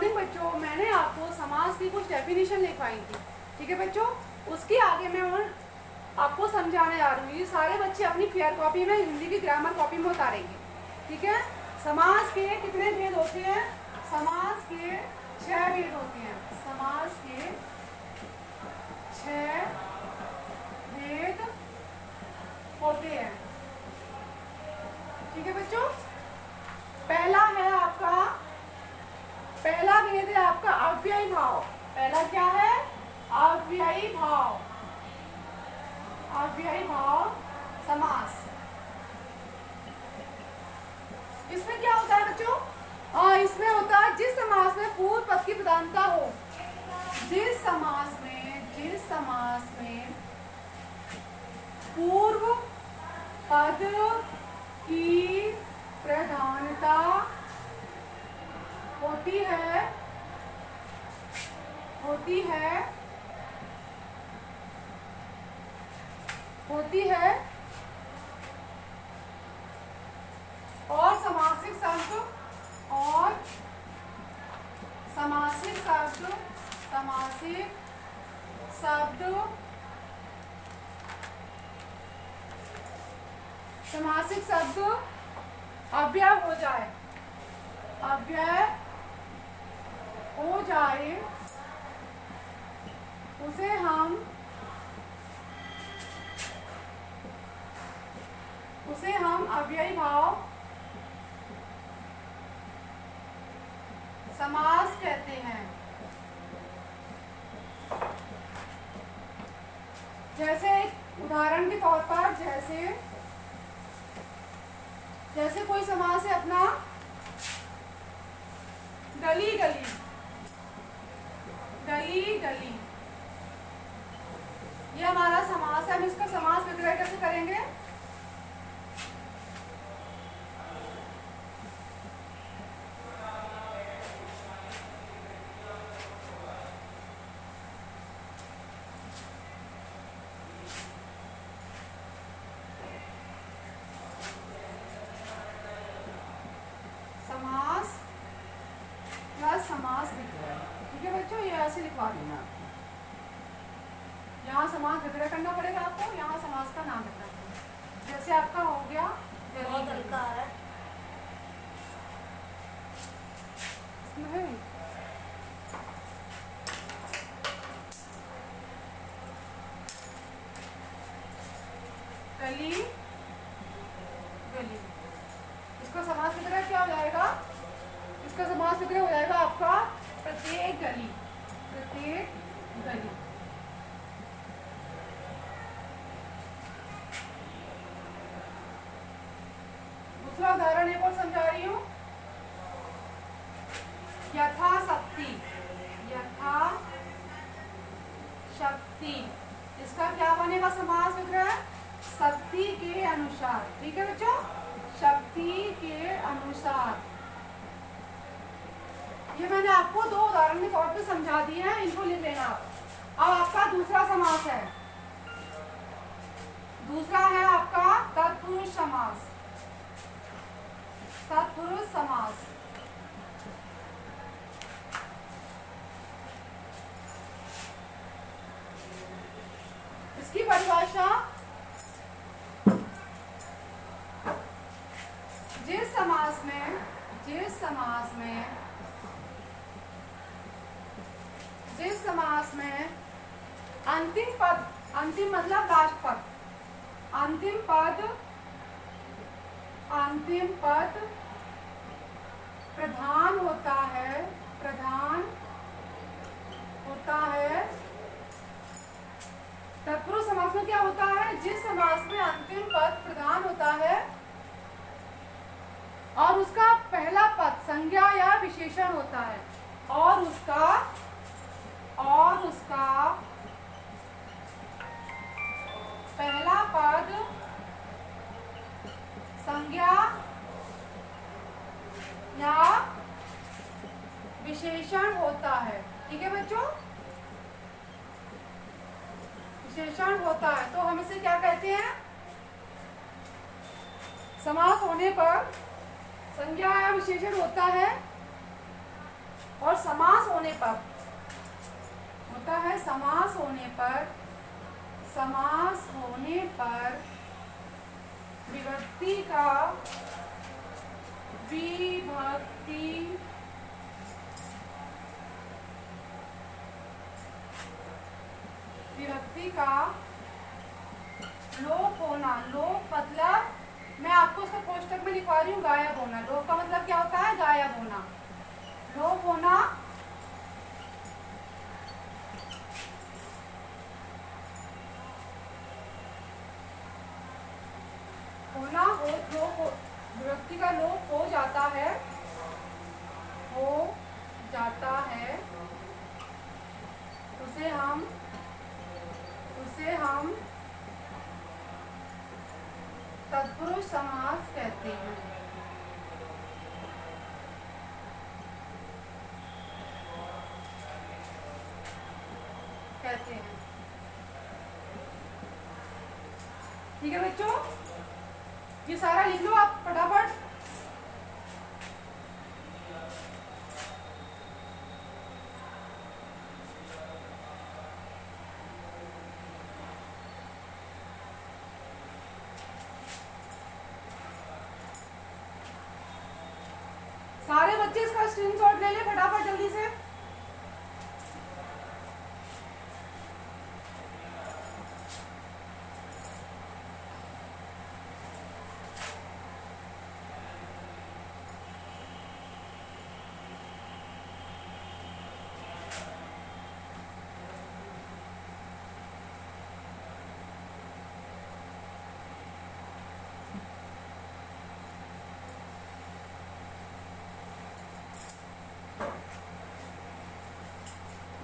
Morning बच्चों मैंने आपको समास की कुछ डेफिनेशन लिखवाई थी, ठीक है बच्चों। उसके आगे मैं आपको समझाने जा रही हूँ। ये सारे बच्चे अपनी फेयर कॉपी में हिंदी की ग्रामर कॉपी में उतारेंगे, ठीक है। समास के कितने भेद होते हैं? समास के 6 भेद होते हैं। समास के 6 भेद होते हैं, ठीक है बच्चों। पहला भेद है आपका अव्ययी भाव। पहला क्या है? अव्ययी भाव। अव्ययी भाव समास। इसमें क्या होता है बच्चों? इसमें होता है जिस समास में पूर्व पद की प्रधानता हो। जिस समास में पूर्व पद की प्रधानता होती है और समासिक शब्द अव्यय हो जाए उसे हम अव्ययी भाव समास कहते हैं। जैसे उदाहरण के तौर पर जैसे कोई समास है अपना गली गली, ये हमारा समास है। हम इसका समास विग्रह कैसे करेंगे? समास विग्रह, ठीक है बच्चों। ये ऐसे लिखवा देना। यहाँ समास विग्रह करना पड़ेगा आपको, यहाँ समास का नाम लिखना पड़ेगा। जैसे आपका हो गया बहुत हल्का है। गली गली, इसका समास विग्रह क्या हो जाएगा? इसका समास विग्रह हो जाएगा आपका प्रत्येक गली। दूसरा उदाहरण एक और समझा रही हूँ। यथाशक्ति, इसका क्या बनेगा समास विग्रह? शक्ति के अनुसार, ठीक है बच्चों। शक्ति के अनुसार। ये मैंने आपको 2 उदाहरण के तौर पे समझा दिए हैं, इनको लिख लेना आप। अब आपका दूसरा समास है। दूसरा है आपका तत्पुरुष समास। इसकी परिभाषा जिस समास में अंतिम मतलब लास्ट पद, अंतिम पद प्रधान होता है। तत्पुरुष समास में क्या होता है? जिस समास में अंतिम पद प्रधान होता है और उसका पहला पद संज्ञा या विशेषण होता है, और उसका पहला पद संज्ञा या विशेषण होता है, ठीक है बच्चों। विशेषण होता है तो हम इसे क्या कहते हैं? समास होने पर संज्ञा या विशेषण होता है और समास होने पर होता है, समास होने पर, समास होने पर विभक्ति का, विभक्ति विभक्ति का लोप होना। लोप मतलब मैं आपको उसका कोष्टक में लिखवा रही हूँ, गायब होना। लोप का मतलब क्या होता है? गायब होना। लोप होना होना हो, लोप हो, विभक्ति का लोप हो जाता है, हो जाता है, उसे हम तत्पुरुष समास कहते हैं। ठीक है बच्चों, ये सारा लिख लो आप फटाफट। सारे बच्चे इसका स्क्रीनशॉट ले ले फटाफट जल्दी से।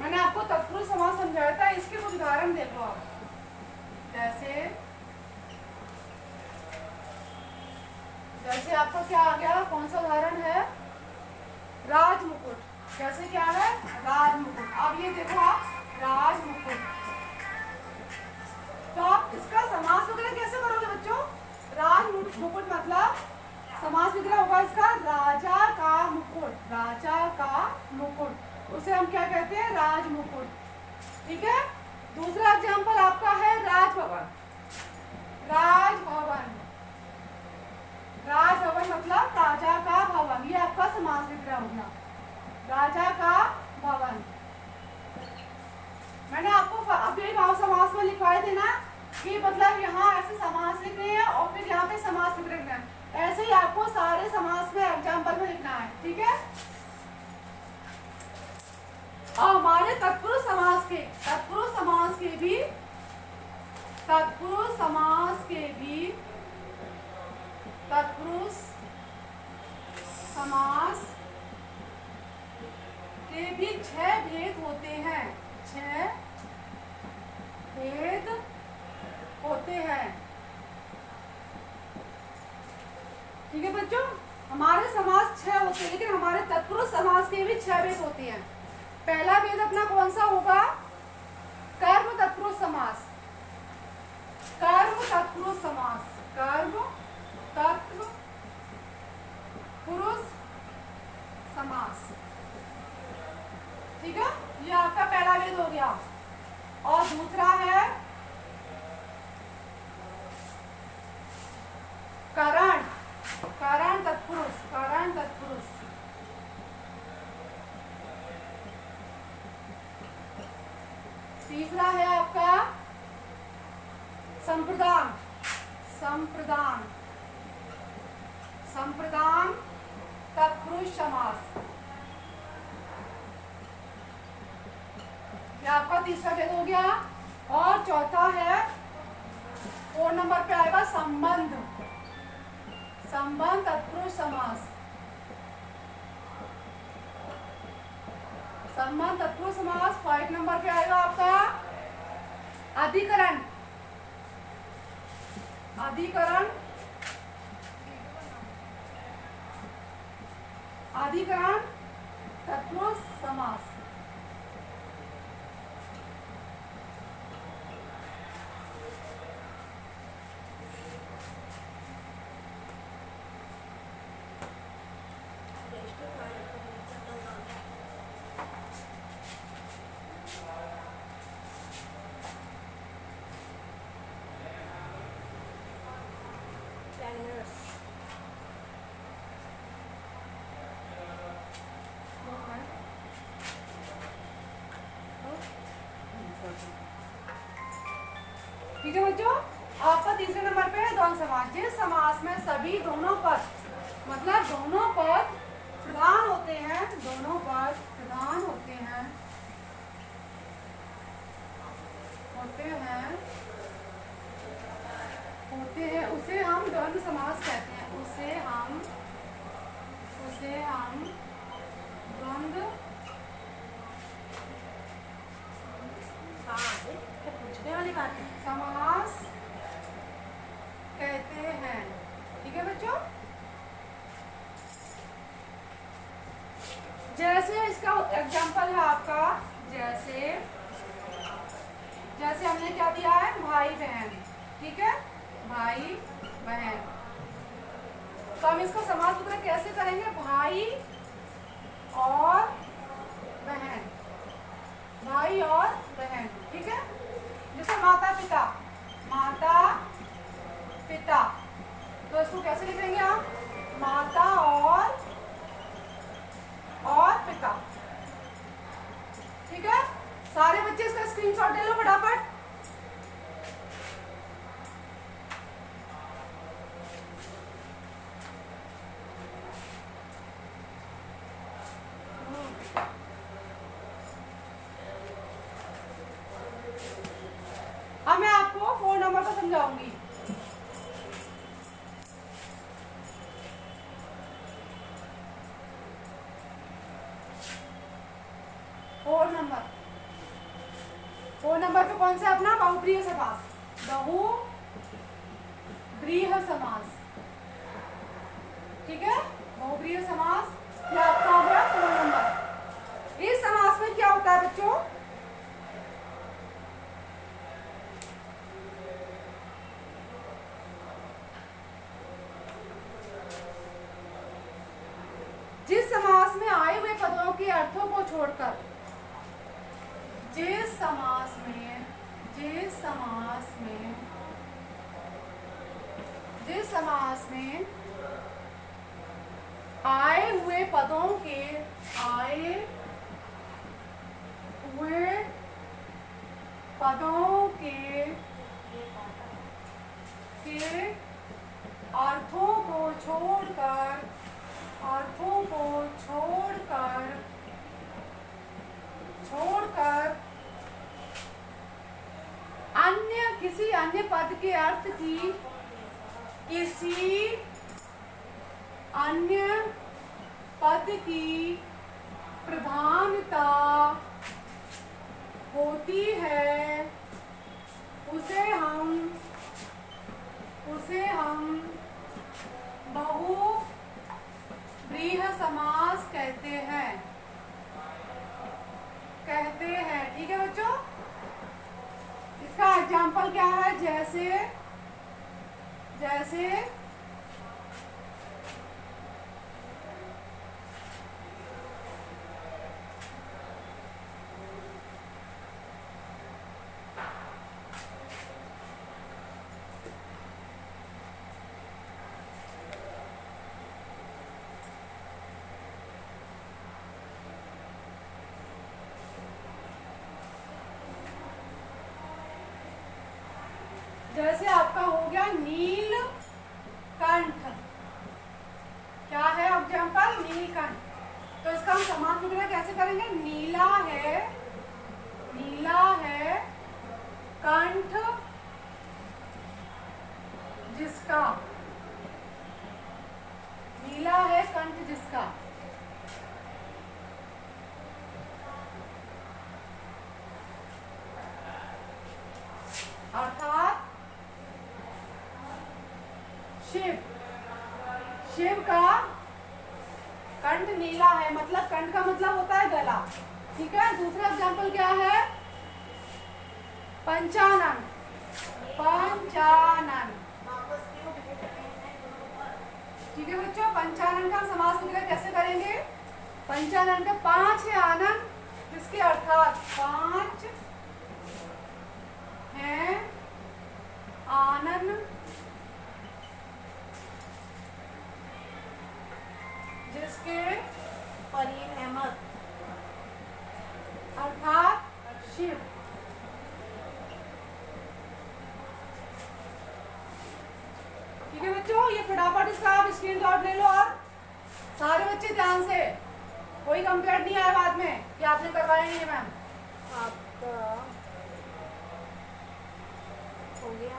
मैंने आपको तत्पुरुष समास समझाया था, इसके कुछ उदाहरण देखो आप। जैसे आपका क्या आ गया, कौन सा उदाहरण है? राजमुकुट। जैसे क्या है? राजमुकुट। अब ये देखो आप, राजमुकुट। तो आप इसका समास वगैरह कैसे करोगे बच्चों? राजमुकुट मतलब समास विग्रह होगा इसका राजा का मुकुट। राजा का मुकुट, उसे हम क्या कहते हैं? राजमुकुट। ठीक है। दूसरा एग्जाम्पल आपका है राजभवन। राजभवन, राजभवन मतलब राजा का भवन, ये आपका समास विग्रह होगा, राजा का भवन। मैंने आपको अभी भाव समास में लिखवाए थे ना कि मतलब यहाँ ऐसे समास लिखने हैं और फिर यहाँ पे समास विग्रह लिखना है। ऐसे ही आपको सारे समास में एग्जाम्पल में लिखना है। ठीक है। और हमारे तत्पुरुष समास के भी 6 भेद होते हैं। 6 भेद होते हैं। ठीक है बच्चों, हमारे समास 6 होते हैं, लेकिन हमारे तत्पुरुष समास के भी 6 भेद होते हैं। पहला भेद अपना कौन सा होगा? कर्म तत्पुरुष समास। कर्म तत्पुरुष समास, कर्म तत्व पुरुष समास। ठीक है, ये आपका पहला भेद हो गया। और दूसरा है करण, करण तत्पुरुष, करण तत्पुरुष। तीसरा है आपका संप्रदान, संप्रदान, संप्रदान तत्पुरुष समास। ये आपका तीसरा भेद हो गया। और चौथा है 4 नंबर पे आएगा संबंध, संबंध तत्पुरुष समास। संबंध तत्पुरुष समास 5 नंबर पे आएगा आपका अधिकरण, अधिकरण, अधिकरण तत्पुरुष समास। ठीक है बच्चों। आपका तीसरे नंबर पे है द्वंद्व समास। जिस समास में सभी दोनों पद मतलब दोनों पद प्रधान होते हैं, दोनों पद प्रधान होते हैं उसे हम द्वंद्व समास कहते हैं। उसे हम द्वंद्व पूछने वाली बात है, समास कहते हैं। ठीक है बच्चों। जैसे इसका एग्जांपल है आपका, जैसे हमने क्या दिया है, भाई बहन। ठीक है, भाई बहन। तो हम इसको समास सूत्र कैसे करेंगे, भाई और बहन, भाई और बहन। ठीक है। जैसे माता पिता, तो इसको कैसे लिखेंगे आप, माता और पिता। ठीक है। सारे बच्चे इसका स्क्रीनशॉट ले लो फटाफट। अब मैं आपको 4 नंबर को समझाऊंगी। फोर नंबर पे कौन सा है अपना, बहुप्रिय समास। बहुप्रिय समास। ठीक है, बहुप्रिय समास ये आपका हो गया 4 नंबर। इस समास में क्या होता है बच्चों, जिस समास में आए हुए पदों के अर्थों को छोड़कर, जिस समास में आए हुए पदों के अर्थों को छोड़कर किसी अन्य पद के अर्थ की किसी अन्य पद की प्रधानता होती है, उसे हम बहुव्रीहि समास कहते हैं। ठीक है बच्चों। इसका एग्जाम्पल क्या है, जैसे आपका हो गया नीलकंठ। क्या है एग्जाम्पल, नीलकंठ। तो इसका हम समास विग्रह कैसे करेंगे, नीला है कंठ जिसका, नीला है कंठ जिसका। अर्थात शिव का कंठ नीला है, मतलब कंठ का मतलब होता है गला। ठीक है। दूसरा एग्जाम्पल क्या है, पंचानन। ठीक है बच्चों। पंचानन का समास विग्रह कैसे करेंगे, पंचानन का 5 है आनन, जिसके अर्थात 5 हैं आनन, जिसके फरीन अहमद अर्थात शिव। स्क्रीनशॉट ले लो और सारे बच्चे ध्यान से, कोई कंप्लेंट नहीं आया बाद में कि आपने करवाया नहीं है मैम। आपका हो गया।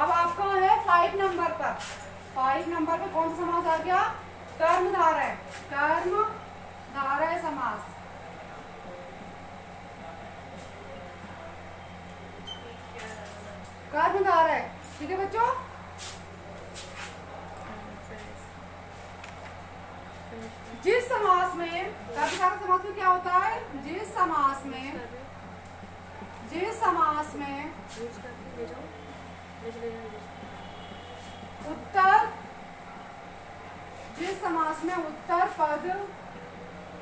अब आपका है 5 नंबर पर। 5 नंबर पे कौन सा समास आ गया? कर्मधारय। कर्मधारय समास। कर्मधारय, ठीक है बच्चों। जिस समास में कर्मधारय समास में क्या होता है? जिस समास में उत्तर, जिस समास में उत्तर पद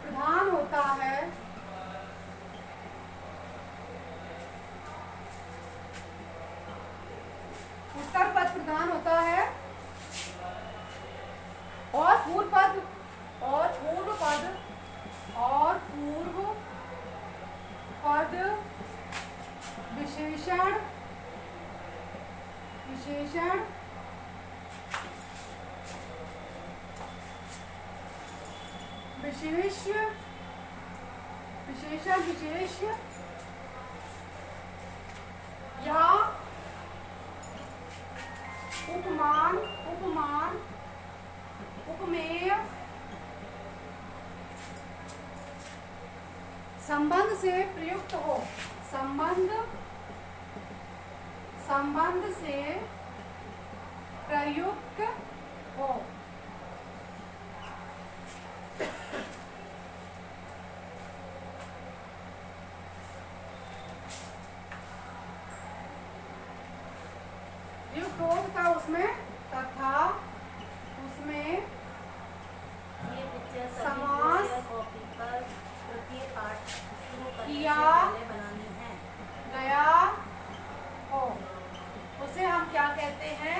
प्रधान होता है, उत्तर पद प्रधान होता है और पूर्व पद विशेषण विशेष या उपमान, उपमेय संबंध से प्रयुक्त हो। संबंध से प्रयुक्त हो। युक्त हो तथा उसमें ये पिक्चर समास कॉपी पर प्रत्येक पाठ शुरू करने से किया पहले बनानी है। गया हो, उसे हम क्या कहते हैं?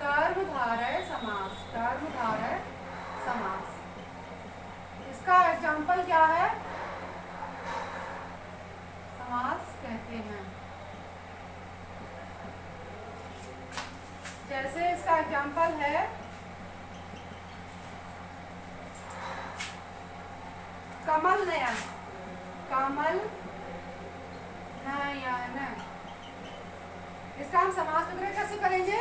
कर्मधारय समास। कर्मधारय समास। इसका एग्जाम्पल क्या है? समास कहते हैं। जैसे इसका एग्जाम्पल है कमल नयन। इसका हम समास विग्रह कैसे करेंगे?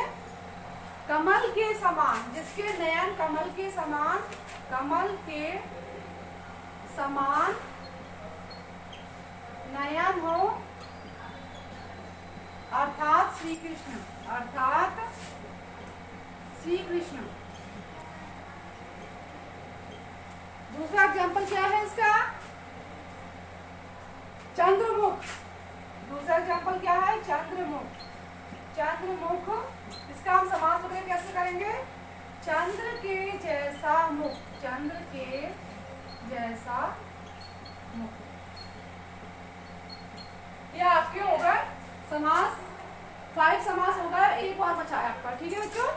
कमल के समान, जिसके नयन कमल के समान नयन हो, अर्थात श्री कृष्ण। दूसरा एग्जाम्पल क्या है इसका? चंद्रमुख। दूसरा एग्जाम्पल क्या है? चंद्रमुख। इसका हम समास वगैरह कैसे करेंगे? चंद्र के जैसा मुख। ये आपके हो गए समास। 5 समास हो गए, एक और बचा है आपका। ठीक है बच्चों,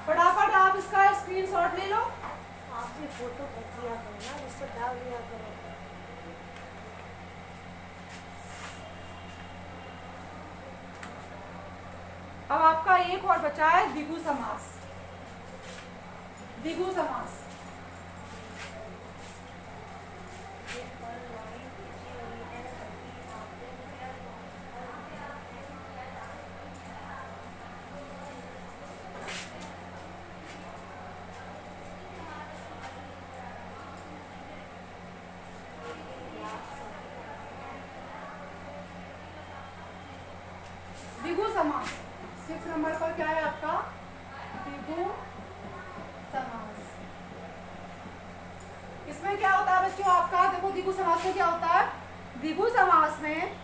फटाफट आप इसका स्क्रीनशॉट ले लो। आप भी फोटो खींच लिया करो ना, जिससे डाल लिया करो। अब आपका एक और बचा है द्विगु समास। द्विगु समास 6 नंबर पर क्या है आपका? द्विगु समास। इसमें क्या होता है बच्चों आपका? देखो द्विगु समास में क्या होता है? द्विगु समास में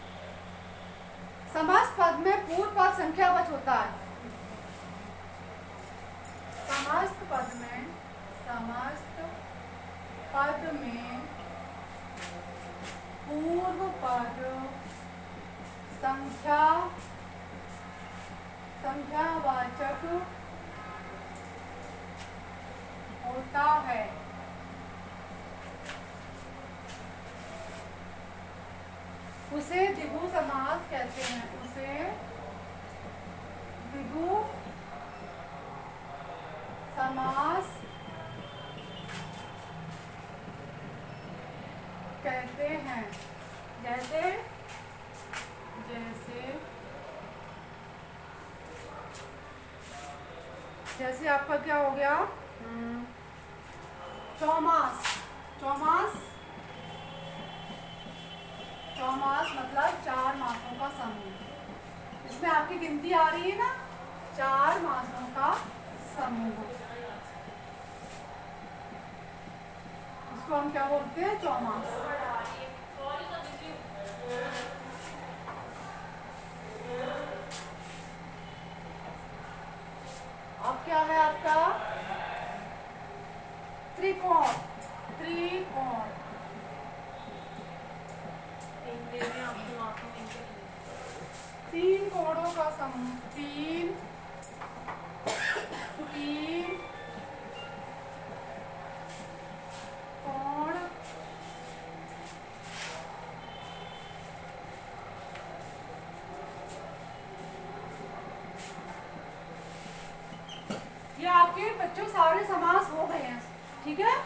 समस्त पद में पूर्व पद संख्यावाचक होता है। समस्त पद में पूर्व पद संख्यावाचक होता है। उसे द्विगु समास कहते हैं, उसे द्विगु समास कहते हैं। जैसे जैसे जैसे आपका क्या हो गया, चौमास। चौमास, चौमास मतलब 4 मासों का समूह। इसमें आपकी गिनती आ रही है ना, 4 मासों का समूह, इसको हम क्या बोलते हैं, चौमास। अब क्या है आपका, त्रिकोण। त्रिकोण, तीन कोणों का समूह, तीन तीन कोण ये आपके बच्चों सारे समास हो गए हैं, ठीक है।